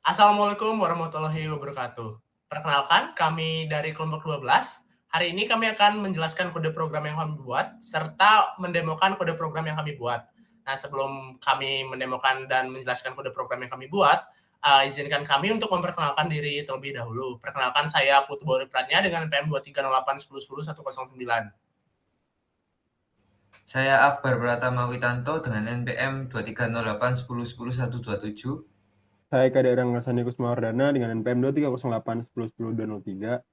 Assalamualaikum warahmatullahi wabarakatuh. Perkenalkan, kami dari kelompok 12. Hari ini kami akan menjelaskan kode program yang kami buat, serta mendemokan kode program yang kami buat. Nah, sebelum kami mendemokan dan menjelaskan kode program yang kami buat, izinkan kami untuk memperkenalkan diri terlebih dahulu. Perkenalkan, saya Putu Bauri Pratnya dengan NPM 230810101009. Saya Akbar Pratama Witanto dengan NPM 2308101127. Saya Kaderang Rasani Kusmawardana dengan NPM 2308110203.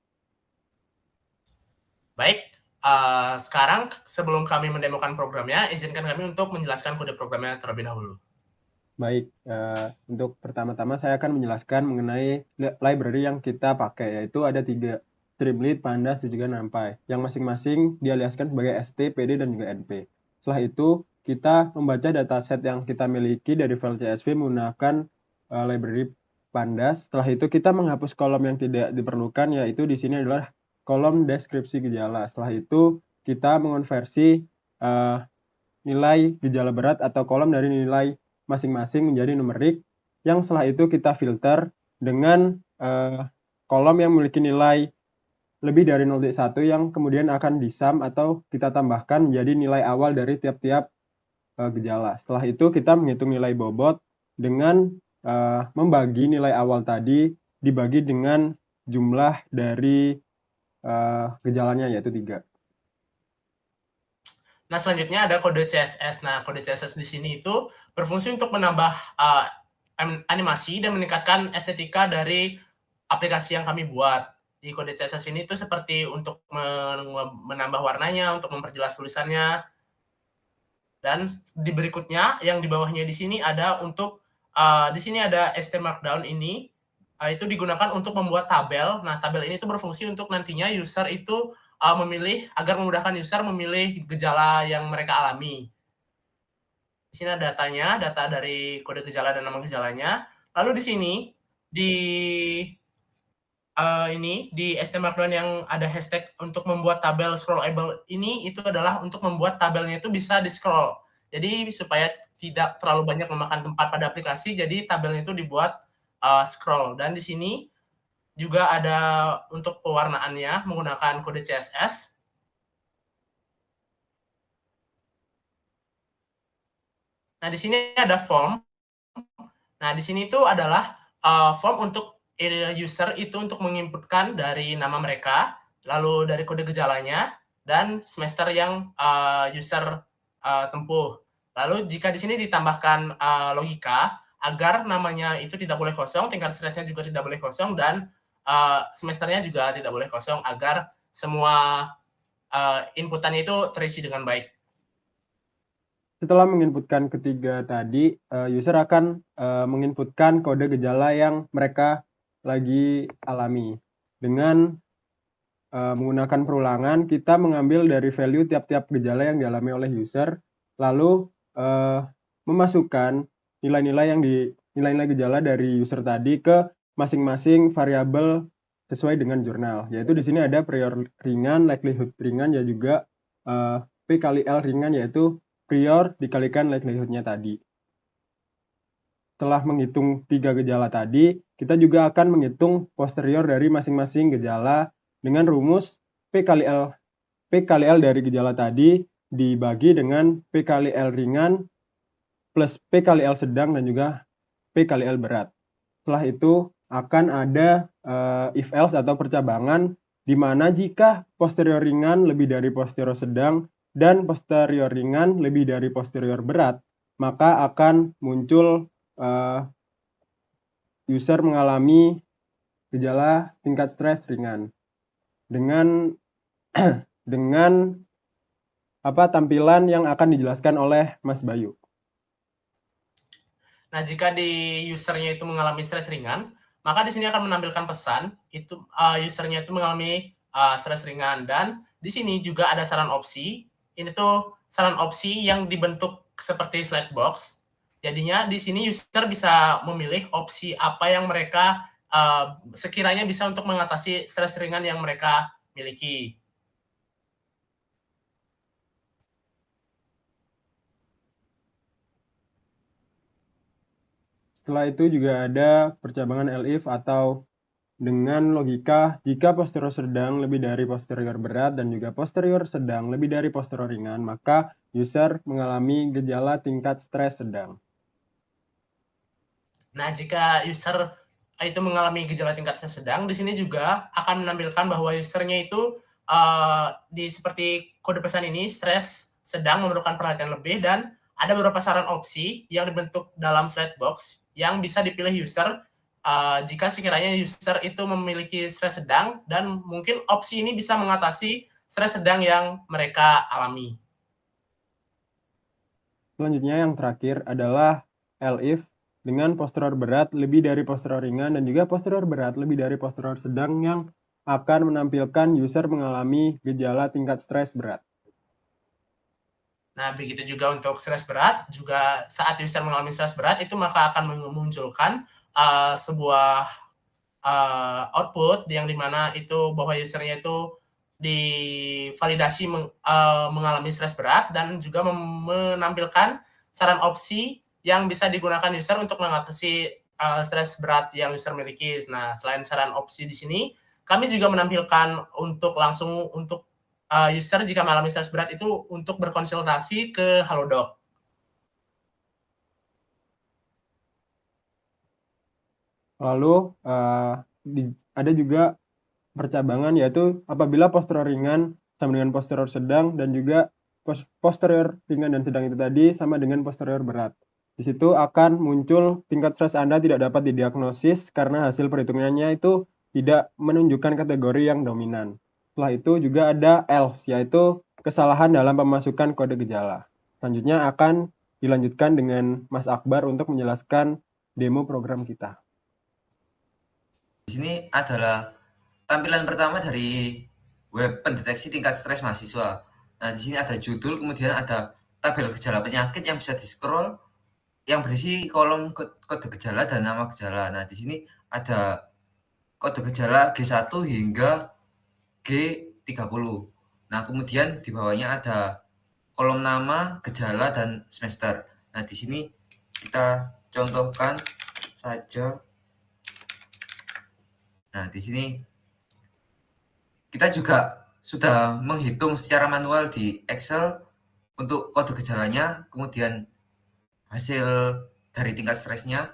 Baik, sekarang sebelum kami mendemokan programnya, izinkan kami untuk menjelaskan kode programnya terlebih dahulu. Baik, untuk pertama-tama saya akan menjelaskan mengenai library yang kita pakai, yaitu ada 3, Streamlit, Pandas, dan juga NumPy, yang masing-masing dialiaskan sebagai ST, PD, dan juga NP. Setelah itu, kita membaca dataset yang kita miliki dari file CSV menggunakan library Pandas. Setelah itu, kita menghapus kolom yang tidak diperlukan, yaitu di sini adalah kolom deskripsi gejala. Setelah itu, kita mengonversi nilai gejala berat atau kolom dari nilai masing-masing menjadi numerik, yang setelah itu kita filter dengan kolom yang memiliki nilai lebih dari 0,1 yang kemudian akan disum atau kita tambahkan menjadi nilai awal dari tiap-tiap gejala. Setelah itu kita menghitung nilai bobot dengan membagi nilai awal tadi dibagi dengan jumlah dari gejalanya, yaitu 3. Nah, selanjutnya ada kode CSS. Nah, kode CSS di sini itu berfungsi untuk menambah animasi dan meningkatkan estetika dari aplikasi yang kami buat. Di kode CSS ini itu seperti untuk menambah warnanya, untuk memperjelas tulisannya. Dan di berikutnya, yang di bawahnya di sini ada untuk, di sini ada ST Markdown ini, itu digunakan untuk membuat tabel. Nah, tabel ini tuh berfungsi untuk nantinya user itu memilih, agar memudahkan user memilih gejala yang mereka alami. Di sini ada datanya, data dari kode gejala dan nama gejalanya. Lalu di sini, di ST Markdown yang ada hashtag untuk membuat tabel scrollable ini, itu adalah untuk membuat tabelnya itu bisa di-scroll. Jadi supaya tidak terlalu banyak memakan tempat pada aplikasi, jadi tabelnya itu dibuat scroll. Dan di sini juga ada untuk pewarnaannya menggunakan kode CSS. Nah, di sini ada form. Nah, di sini itu adalah form untuk user itu untuk menginputkan dari nama mereka, lalu dari kode gejalanya, dan semester yang user tempuh. Lalu jika di sini ditambahkan logika, agar namanya itu tidak boleh kosong, tingkat stresnya juga tidak boleh kosong, dan semesternya juga tidak boleh kosong, agar semua inputannya itu terisi dengan baik. Setelah menginputkan ketiga tadi, user akan menginputkan kode gejala yang mereka lagi alami. Dengan menggunakan perulangan, kita mengambil dari value tiap-tiap gejala yang dialami oleh user, lalu memasukkan nilai-nilai gejala dari user tadi ke masing-masing variabel sesuai dengan jurnal. Yaitu di sini ada prior ringan, likelihood ringan, dan juga P kali L ringan, yaitu prior dikalikan likelihood-nya tadi. Setelah menghitung 3 gejala tadi, kita juga akan menghitung posterior dari masing-masing gejala dengan rumus P kali L dari gejala tadi dibagi dengan P kali L ringan plus P kali L sedang dan juga P kali L berat. Setelah itu akan ada if else atau percabangan, di mana jika posterior ringan lebih dari posterior sedang dan posterior ringan lebih dari posterior berat, maka akan muncul user mengalami gejala tingkat stres ringan dengan tampilan yang akan dijelaskan oleh Mas Bayu. Nah, jika di usernya itu mengalami stres ringan, maka di sini akan menampilkan pesan itu usernya itu mengalami stres ringan, dan di sini juga ada saran opsi. Ini tuh saran opsi yang dibentuk seperti slide box. Jadinya di sini user bisa memilih opsi apa yang mereka sekiranya bisa untuk mengatasi stres ringan yang mereka miliki. Setelah itu juga ada percabangan elif atau dengan logika jika posterior sedang lebih dari posterior berat dan juga posterior sedang lebih dari posterior ringan, maka user mengalami gejala tingkat stres sedang. Nah, jika user itu mengalami gejala tingkat stres sedang, di sini juga akan menampilkan bahwa usernya itu di seperti kode pesan ini, stres sedang memerlukan perhatian lebih, dan ada beberapa saran opsi yang dibentuk dalam slide box yang bisa dipilih user jika sekiranya user itu memiliki stres sedang, dan mungkin opsi ini bisa mengatasi stres sedang yang mereka alami. Selanjutnya yang terakhir adalah elif dengan posterior berat lebih dari posterior ringan dan juga posterior berat lebih dari posterior sedang yang akan menampilkan user mengalami gejala tingkat stres berat. Nah, begitu juga untuk stres berat, juga saat user mengalami stres berat, itu maka akan memunculkan sebuah output yang dimana itu bahwa usernya itu divalidasi mengalami stres berat, dan juga menampilkan saran opsi yang bisa digunakan user untuk mengatasi stres berat yang user miliki. Nah, selain saran opsi di sini, kami juga menampilkan untuk langsung untuk user jika mengalami stres berat itu untuk berkonsultasi ke Halodoc. Lalu ada juga percabangan yaitu apabila posterior ringan sama dengan posterior sedang dan juga posterior ringan dan sedang itu tadi sama dengan posterior berat. Di situ akan muncul tingkat stres Anda tidak dapat didiagnosis karena hasil perhitungannya itu tidak menunjukkan kategori yang dominan. Setelah itu juga ada else, yaitu kesalahan dalam pemasukan kode gejala. Selanjutnya akan dilanjutkan dengan Mas Akbar untuk menjelaskan demo program kita. Di sini adalah tampilan pertama dari web pendeteksi tingkat stres mahasiswa. Nah, di sini ada judul, kemudian ada tabel gejala penyakit yang bisa di-scroll, yang berisi kolom kode gejala dan nama gejala. Nah, di sini ada kode gejala G1 hingga G30. Nah, kemudian di bawahnya ada kolom nama, gejala, dan semester. Nah, di sini kita contohkan saja. Nah, di sini kita juga sudah menghitung secara manual di Excel untuk kode gejalanya, kemudian hasil dari tingkat stresnya.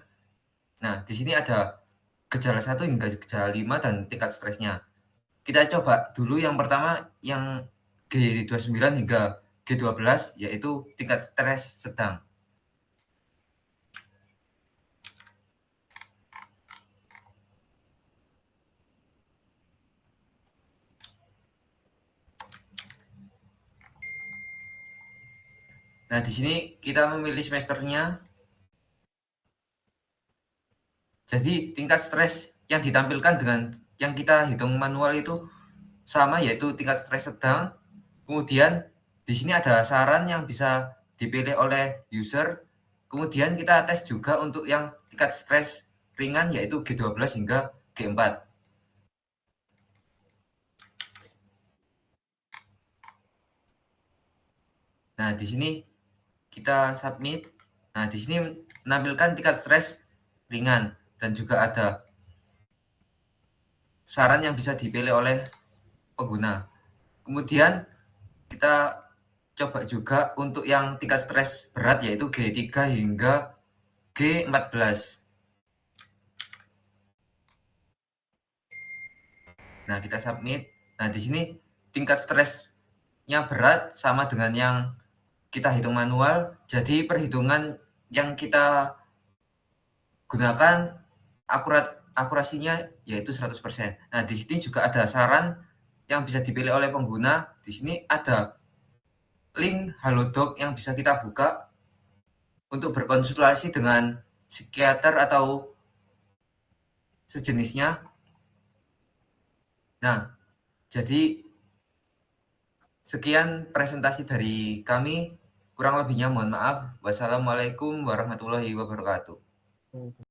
Nah, di sini ada gejala 1 hingga gejala 5 dan tingkat stresnya. Kita coba dulu yang pertama, yang G29 hingga G12, yaitu tingkat stres sedang. Nah, di sini kita memilih semesternya. Jadi tingkat stres yang ditampilkan dengan yang kita hitung manual itu sama, yaitu tingkat stres sedang. Kemudian di sini ada saran yang bisa dipilih oleh user. Kemudian kita tes juga untuk yang tingkat stres ringan, yaitu G12 hingga G4. Nah, di sini kita submit. Nah, di sini menampilkan tingkat stres ringan dan juga ada saran yang bisa dipilih oleh pengguna. Kemudian kita coba juga untuk yang tingkat stres berat, yaitu G3 hingga G14. Nah, kita submit. Nah, di sini tingkat stresnya berat sama dengan yang kita hitung manual. Jadi perhitungan yang kita gunakan akurasinya yaitu 100%. Nah, di sini juga ada saran yang bisa dipilih oleh pengguna. Di sini ada link Halodoc yang bisa kita buka untuk berkonsultasi dengan psikiater atau sejenisnya. Nah, jadi sekian presentasi dari kami. Kurang lebihnya mohon maaf. Wassalamualaikum warahmatullahi wabarakatuh.